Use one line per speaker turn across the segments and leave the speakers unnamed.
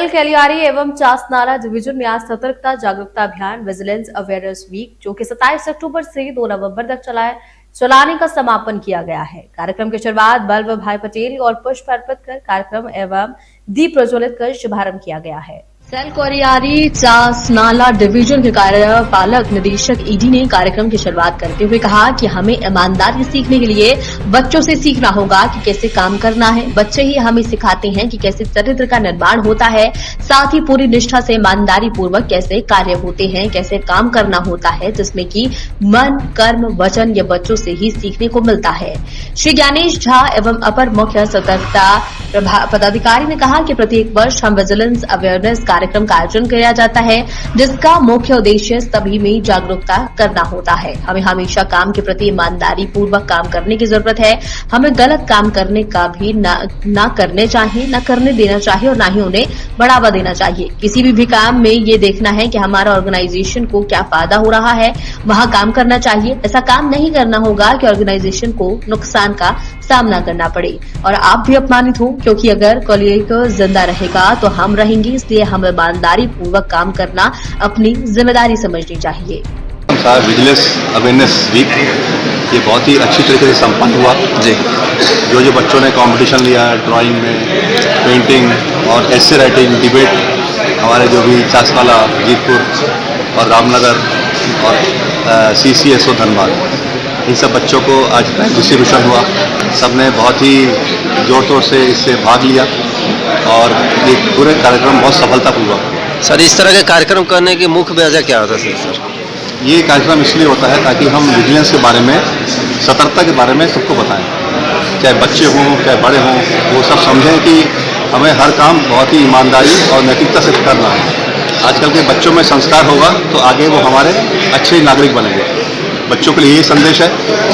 Cell कलियारी एवं Chasnala division में आज सतर्कता जागरूकता अभियान विजिलेंस अवेयरनेस वीक जो कि 27 अक्टूबर से 2 नवंबर तक चलाने का समापन किया गया है। कार्यक्रम की शुरुआत बल्लभ भाई पटेल और पुष्प अर्पित कर कार्यक्रम एवं दीप प्रज्वलित कर शुभारंभ किया गया है। सेल कोरियारी चासनाला डिवीजन के कार्यपालक निदेशक ईडी ने कार्यक्रम की शुरुआत करते हुए कहा कि हमें ईमानदारी सीखने के लिए बच्चों से सीखना होगा कि कैसे काम करना है। बच्चे ही हमें सिखाते हैं कि कैसे चरित्र का निर्माण होता है, साथ ही पूरी निष्ठा से ईमानदारी पूर्वक कैसे कार्य होते हैं, कैसे काम करना होता है, जिसमें कि मन, कर्म, वचन ये बच्चों से ही सीखने को मिलता है। श्री ज्ञानेश झा एवं अपर मुख्य सतर्कता पदाधिकारी ने कहा कि प्रत्येक वर्ष हम विजिलेंस अवेयरनेस कार्यक्रम का आयोजन किया जाता है, जिसका मुख्य उद्देश्य सभी में जागरूकता करना होता है। हमें हमेशा काम के प्रति ईमानदारी पूर्वक काम करने की जरूरत है। हमें गलत काम करने का भी ना करने चाहिए, न करने देना चाहिए और न ही उन्हें बढ़ावा देना चाहिए। किसी भी काम में ये देखना है कि हमारा ऑर्गेनाइजेशन को क्या फायदा हो रहा है, वहां काम करना चाहिए। ऐसा काम नहीं करना होगा कि ऑर्गेनाइजेशन को नुकसान का सामना करना पड़े और आप भी अपमानित हो, क्योंकि अगर कॉलेज जिंदा रहेगा तो हम रहेंगे। इसलिए हमें ईमानदारी पूर्वक काम करना अपनी जिम्मेदारी समझनी चाहिए।
विजिलेंस अवेयरनेस वीक ये बहुत ही अच्छी तरीके से संपन्न हुआ जी। जो बच्चों ने कंपटीशन लिया ड्राइंग में, पेंटिंग और एसे राइटिंग, डिबेट, हमारे जो भी चासनाला, जीतपुर और रामनगर और CCSO धनबाद, इन सब बच्चों को आज प्राइज डिस्ट्रीब्यूशन हुआ। सबने बहुत ही जोर तोर से इससे भाग लिया और ये पूरे कार्यक्रम बहुत सफलतापूर्वक।
सर, इस तरह के कार्यक्रम करने की मुख्य वजह क्या होता है सर?
ये कार्यक्रम इसलिए होता है ताकि हम विजिलेंस के बारे में, सतर्कता के बारे में सबको बताएं, चाहे बच्चे हों चाहे बड़े हों, वो सब समझें कि हमें हर काम बहुत ही ईमानदारी और नैतिकता से करना है। आजकल के बच्चों में संस्कार होगा तो आगे वो हमारे अच्छे नागरिक बनेंगे। बच्चों के लिए ये संदेश है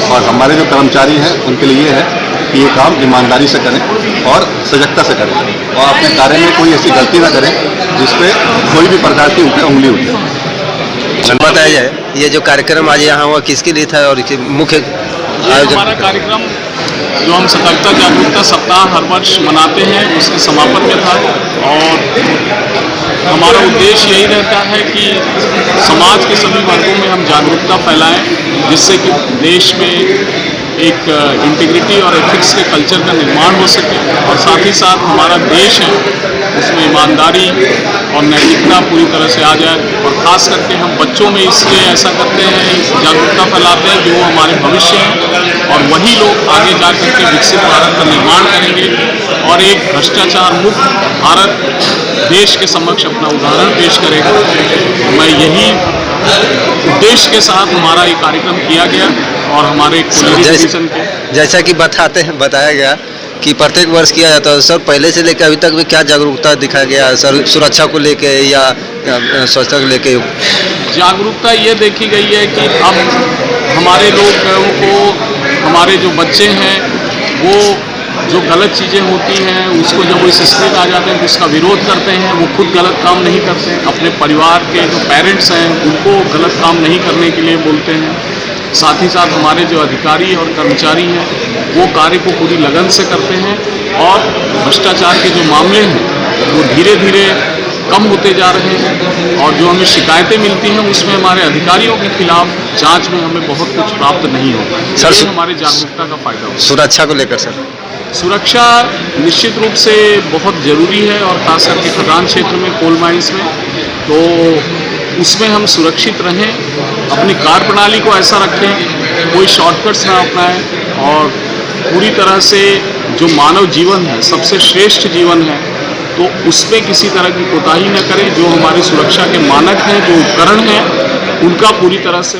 और हमारे जो कर्मचारी हैं उनके लिए ये है कि ये काम ईमानदारी से करें और सजगता से करें और अपने कार्य में कोई ऐसी गलती ना करें जिसपे कोई भी प्रकार की उनकी उंगली उठे।
बताया जाए ये जो कार्यक्रम आज यहाँ हुआ किसके लिए था और मुख्य आयोजन?
हमारा कार्यक्रम जो हम सतर्कता जागरूकता सप्ताह हर वर्ष मनाते हैं उसके समापन में था और हमारा उद्देश्य यही रहता है कि समाज के सभी वर्गों में हम जागरूकता फैलाएं, जिससे कि देश में एक इंटीग्रिटी और एथिक्स के कल्चर का निर्माण हो सके और साथ ही साथ हमारा देश है उसमें ईमानदारी और नैतिकता पूरी तरह से आ जाए। और ख़ास करके हम बच्चों में इसलिए ऐसा करते हैं, जागरूकता फैलाते हैं जो हमारे भविष्य हैं और वही लोग आगे जा करके विकसित भारत का निर्माण करेंगे और एक भ्रष्टाचार मुक्त भारत देश के समक्ष अपना उदाहरण पेश करेगा। मैं यही उद्देश्य के साथ हमारा ये कार्यक्रम किया गया और हमारे डिवीजन के
जैसा कि बताया गया कि प्रत्येक वर्ष किया जाता है। सर, पहले से लेकर अभी तक में क्या जागरूकता दिखाया गया है सर, सुरक्षा को लेके या स्वच्छता को लेके?
जागरूकता ये देखी गई है कि अब हमारे लोगों को, हमारे जो बच्चे हैं वो जो गलत चीज़ें होती हैं उसको जब वो इस स्थिति में आ जाते हैं तो उसका विरोध करते हैं। वो खुद गलत काम नहीं करते हैं, अपने परिवार के जो पेरेंट्स हैं उनको गलत काम नहीं करने के लिए बोलते हैं। साथ ही साथ हमारे जो अधिकारी और कर्मचारी हैं वो कार्य को पूरी लगन से करते हैं और भ्रष्टाचार के जो मामले हैं वो धीरे धीरे कम होते जा रहे हैं और जो हमें शिकायतें मिलती हैं उसमें हमारे अधिकारियों के खिलाफ जांच में हमें बहुत कुछ प्राप्त नहीं होता है। सर, हमारी जागरूकता का फायदा होगा।
सुरक्षा को लेकर सर?
सुरक्षा निश्चित रूप से बहुत ज़रूरी है और खास करके खदान क्षेत्र में, कोल माइंस में, तो उसमें हम सुरक्षित रहें, अपनी कार्य प्रणाली को ऐसा रखें, कोई शॉर्टकट्स ना अपनाएं और पूरी तरह से जो मानव जीवन है, सबसे श्रेष्ठ जीवन है, तो उसमें किसी तरह की कोताही न करें। जो हमारी सुरक्षा के मानक हैं, जो उपकरण हैं, उनका पूरी तरह से